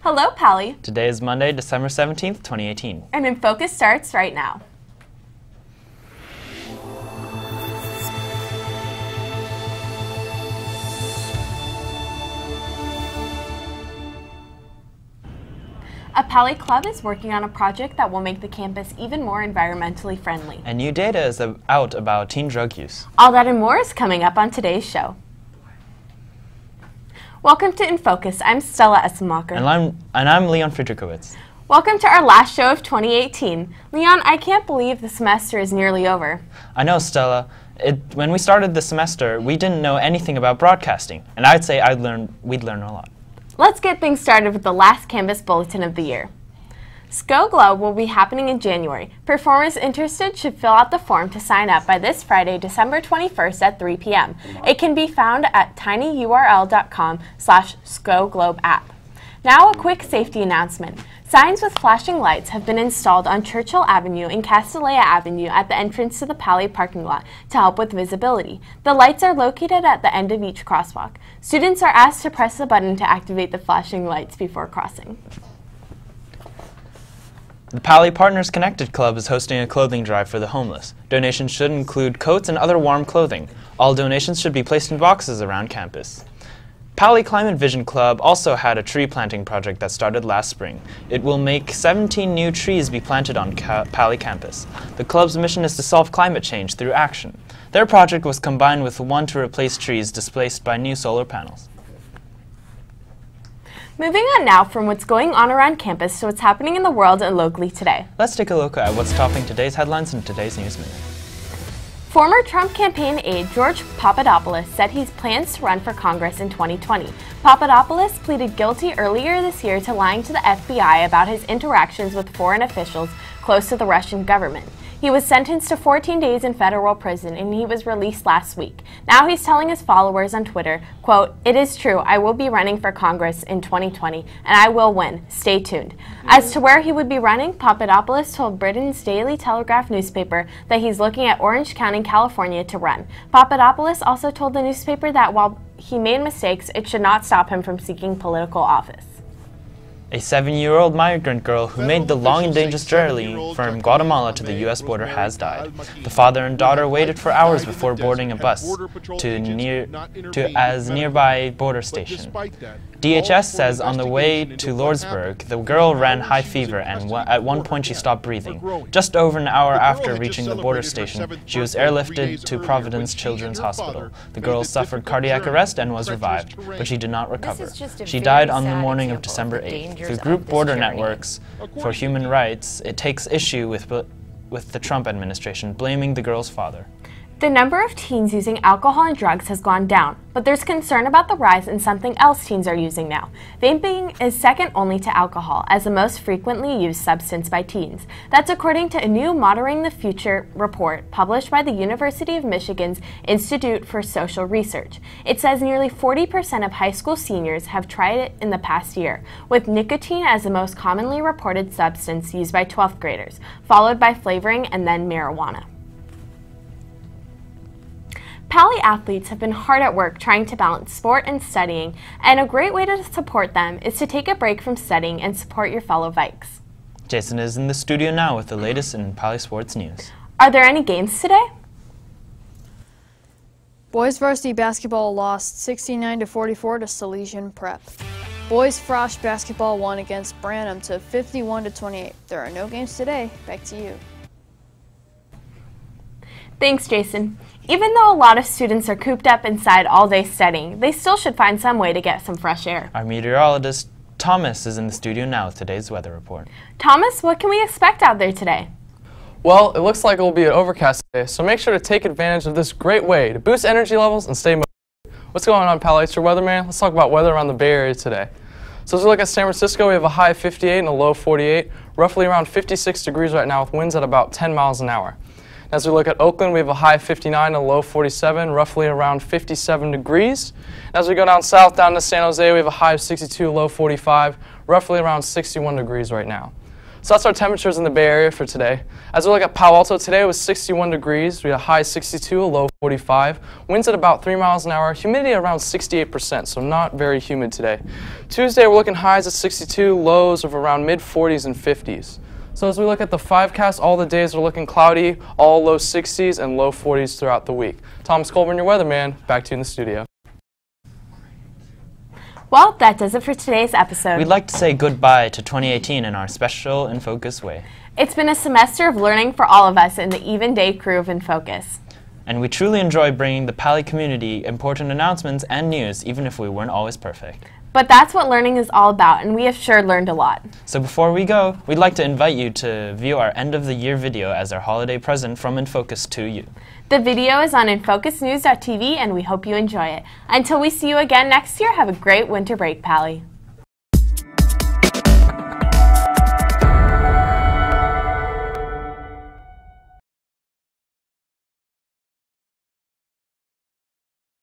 Hello, Pally. Today is Monday, December 17th, 2018. And INFocus starts right now. A Pally Club is working on a project that will make the campus even more environmentally friendly. And new data is out about teen drug use. All that and more is coming up on today's show. Welcome to INFocus. I'm Stella Essenmacher. And I'm Leon Friedrichowitz. Welcome to our last show of 2018. Leon, I can't believe the semester is nearly over. I know, Stella. When we started the semester, we didn't know anything about broadcasting, and I'd say we'd learn a lot. Let's get things started with the last Canvas Bulletin of the year. SCO Glow will be happening in January. Performers interested should fill out the form to sign up by this Friday, December 21st at 3 p.m. It can be found at tinyurl.com/SCOGlobeApp. Now a quick safety announcement. Signs with flashing lights have been installed on Churchill Avenue and Castellea Avenue at the entrance to the Pally parking lot to help with visibility. The lights are located at the end of each crosswalk. Students are asked to press the button to activate the flashing lights before crossing. The Pally Partners Connected Club is hosting a clothing drive for the homeless. Donations should include coats and other warm clothing. All donations should be placed in boxes around campus. Pally Climate Vision Club also had a tree planting project that started last spring. It will make 17 new trees be planted on Pally campus. The club's mission is to solve climate change through action. Their project was combined with one to replace trees displaced by new solar panels. Moving on now from what's going on around campus to what's happening in the world and locally today. Let's take a look at what's topping today's headlines in today's News Minute. Former Trump campaign aide George Papadopoulos said he plans to run for Congress in 2020. Papadopoulos pleaded guilty earlier this year to lying to the FBI about his interactions with foreign officials close to the Russian government. He was sentenced to 14 days in federal prison and he was released last week. Now he's telling his followers on Twitter, quote, "It is true, I will be running for Congress in 2020 and I will win. Stay tuned." As to where he would be running, Papadopoulos told Britain's Daily Telegraph newspaper that he's looking at Orange County, California to run. Papadopoulos also told the newspaper that while he made mistakes, it should not stop him from seeking political office. A 7-year-old migrant girl who made the long and dangerous journey from Guatemala to the U.S. border has died. The father and daughter waited for hours before boarding a bus to nearby border station. DHS says on the way to Lordsburg, the girl ran high fever and at one point she stopped breathing. Just over an hour after reaching the border station, she was airlifted to Providence Children's Hospital. The girl suffered cardiac arrest and was revived, but she did not recover. She died on the morning of December 8th. The group Border Networks for Human Rights, it takes issue with the Trump administration, blaming the girl's father. The number of teens using alcohol and drugs has gone down, but there's concern about the rise in something else teens are using now. Vaping is second only to alcohol as the most frequently used substance by teens. That's according to a new Monitoring the Future report published by the University of Michigan's Institute for Social Research. It says nearly 40% of high school seniors have tried it in the past year, with nicotine as the most commonly reported substance used by 12th graders, followed by flavoring and then marijuana. Pally athletes have been hard at work trying to balance sport and studying, and a great way to support them is to take a break from studying and support your fellow Vikes. Jason is in the studio now with the latest in Pally sports news. Are there any games today? Boys varsity basketball lost 69-44 to Salesian Prep. Boys Frosh basketball won against Branham to 51-28. There are no games today. Back to you. Thanks, Jason. Even though a lot of students are cooped up inside all day studying, they still should find some way to get some fresh air. Our meteorologist Thomas is in the studio now with today's weather report. Thomas, what can we expect out there today? Well, it looks like it will be an overcast day, so make sure to take advantage of this great way to boost energy levels and stay motivated. What's going on, Pally? It's your weatherman. Let's talk about weather around the Bay Area today. So as we look at San Francisco, we have a high of 58 and a low of 48, roughly around 56 degrees right now with winds at about 10 miles an hour. As we look at Oakland, we have a high of 59 and a low of 47, roughly around 57 degrees. As we go down south, down to San Jose, we have a high of 62, low of 45, roughly around 61 degrees right now. So that's our temperatures in the Bay Area for today. As we look at Palo Alto, today it was 61 degrees. We had a high 62, a low 45. Winds at about 3 miles an hour. Humidity around 68%, so not very humid today. Tuesday, we're looking highs at 62, lows of around mid-40s and 50s. So as we look at the 5cast, all the days are looking cloudy, all low 60s and low 40s throughout the week. Thomas Colburn, your weatherman, back to you in the studio. Well, that does it for today's episode. We'd like to say goodbye to 2018 in our special INFocus way. It's been a semester of learning for all of us in the Even Day crew of INFocus. And we truly enjoy bringing the Pali community important announcements and news, even if we weren't always perfect. But that's what learning is all about, and we have sure learned a lot. So before we go, we'd like to invite you to view our end-of-the-year video as our holiday present from INFocus to you. The video is on INFocusNews.tv, and we hope you enjoy it. Until we see you again next year, have a great winter break, Pally.